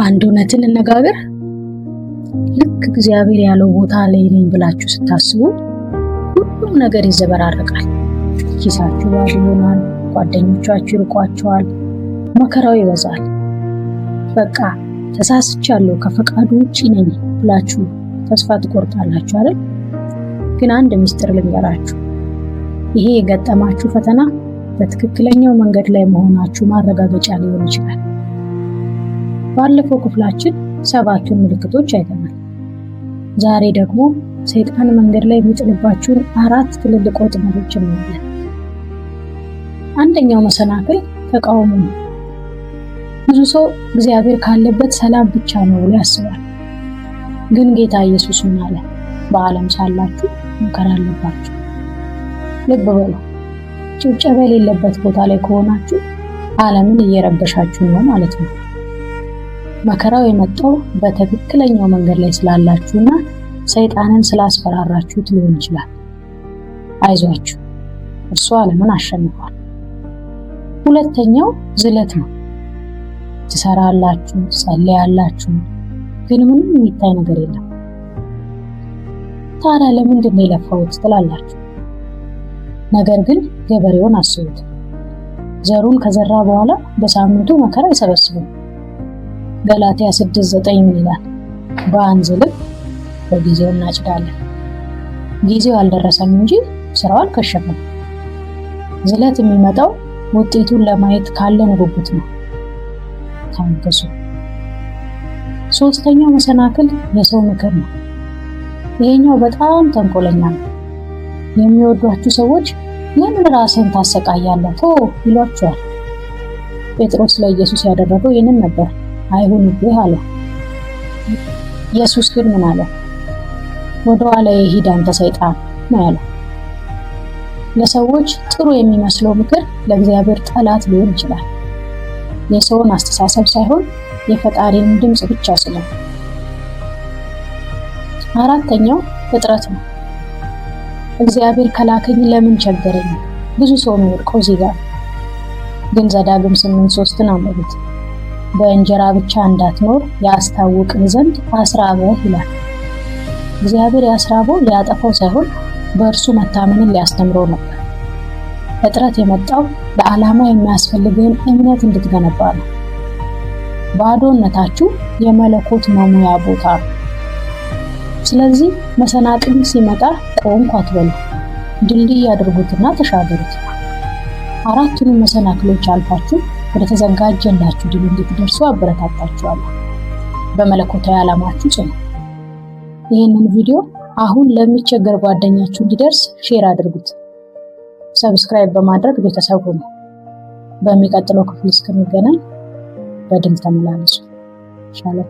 አንድ እውነትን እንነጋገር። ልክ እግዚአብሔር ያለው ቦታ ላይ ነኝ ብላችሁ ስታስቡ ሁሉም ነገር ይዘበራረቃል። ኪሳችሁ ባዶ ይሆናል፣ ጓደኞቻችሁ ይርቋችኋል፣ መከራው ይበዛል። በቃ ተሳስቻለሁ፣ ከፈቃዱ ውጪ ነኝ ብላችሁ ተስፋ ትቆርጣላችሁ አይደል? ግን አንድ ምስጢር ልንገራችሁ። ይሄ የገጠማችሁ ፈተና በትክክለኛው መንገድ ላይ መሆናችሁ ማረጋገጫ ሊሆን ይችላል። ባለፈው ክፍላችን 7ቱን ምልክቶች አይተናል። ዛሬ ደግሞ ሰይጣን መንገድ ላይ የሚጥልባችሁን 4 ትልልቅ ወጥመዶች እናያለን። አንደኛው መሰናክል ተቃውሞ ነው። ብዙ ሰው እግዚአብሔር ካለበት ሰላም ብቻ ነው ብሎ ያስባል። ግን ጌታ ኢየሱስ ምን አለ? በዓለም ሳላችሁ መከራ አለባችሁ። ልብ በሉ፣ ጭብጨባ የሌለበት ቦታ ላይ ከሆናችሁ ዓለምን እየረበሻችሁ ነው ማለት ነው። መከራው የመጣው በትክክለኛው መንገድ ላይ ስላላችሁና ሰይጣንን ስላስፈራራችሁት ሊሆን ይችላል። አይዟችሁ፣ እርሱ ዓለምን አሸንፏል። ሁለተኛው ዝለት ነው። ትሰራላችሁ፣ ትጸልያላችሁ፣ ግን ምንም የሚታይ ነገር የለም። ታዲያ ለምንድን ነው የለፋሁት ትላላችሁ። ነገር ግን ገበሬውን አስቡት። ዘሩን ከዘራ በኋላ በሳምንቱ መከራ አይሰበስብም። ገላትያ 6:9 ምን ይላል? በአንዝልም በጊዜው እናጭዳለን። ጊዜው አልደረሰም እንጂ ስራው አልከሸፈም። ዝለት የሚመጣው ውጤቱን ለማየት ካለን ጉጉት ነው። ታገሱ። ሶስተኛው መሰናክል የሰው ምክር ነው። ይሄኛው በጣም ተንኮለኛ ነው። የሚወዷችሁ ሰዎች ለምን ራስን ታሰቃያለህ ይሏቸዋል። ጴጥሮስ ለኢየሱስ ያደረገው ይህንን ነበር። አይሁንብህ አለ። ኢየሱስ ግን ምን አለ? ወደ ኋላ ሂድ አንተ ሰይጣን ነው ያለው። ለሰዎች ጥሩ የሚመስለው ምክር ለእግዚአብሔር ጠላት ሊሆን ይችላል። የሰውን አስተሳሰብ ሳይሆን የፈጣሪን ድምጽ ብቻ ስሙ። አራተኛው እጥረት ነው። እግዚአብሔር ከላከኝ ለምን ቸገረኝ? ብዙ ሰው የሚወድቀው እዚህ ጋር። ግን ዘዳግም 8:3 አንብቡት። በእንጀራ ብቻ እንዳትኖር ያስታውቅህ ዘንድ አስራበህ ይላል። እግዚአብሔር ያስራበው ሊያጠፋው ሳይሆን በእርሱ መታመንን ሊያስተምረው ነበር። እጥረት የመጣው ለዓላማ የሚያስፈልግህን እምነት እንድትገነባ ነው። ባዶነታችሁ የመለኮት መሙያ ቦታ ነው። ስለዚህ መሰናክል ሲመጣ ቆምኩ አትበሉ፣ ድልድይ አድርጉትና ተሻገሩት። 4ቱንም መሰናክሎች አልፋችሁ ወደ ተዘጋጀላችሁ ድል እንድትደርሱ አበረታታችኋለሁ። በመለኮታዊ ዓላማችሁ ጽኑ። ይህንን ቪዲዮ አሁን ለሚቸገር ጓደኛችሁ እንዲደርስ ሼር አድርጉት። ሰብስክራይብ በማድረግ ቤተሰብ ሁኑ። በሚቀጥለው ክፍል እስክንገናኝ በድል ተመላለሱ። ሻሎም።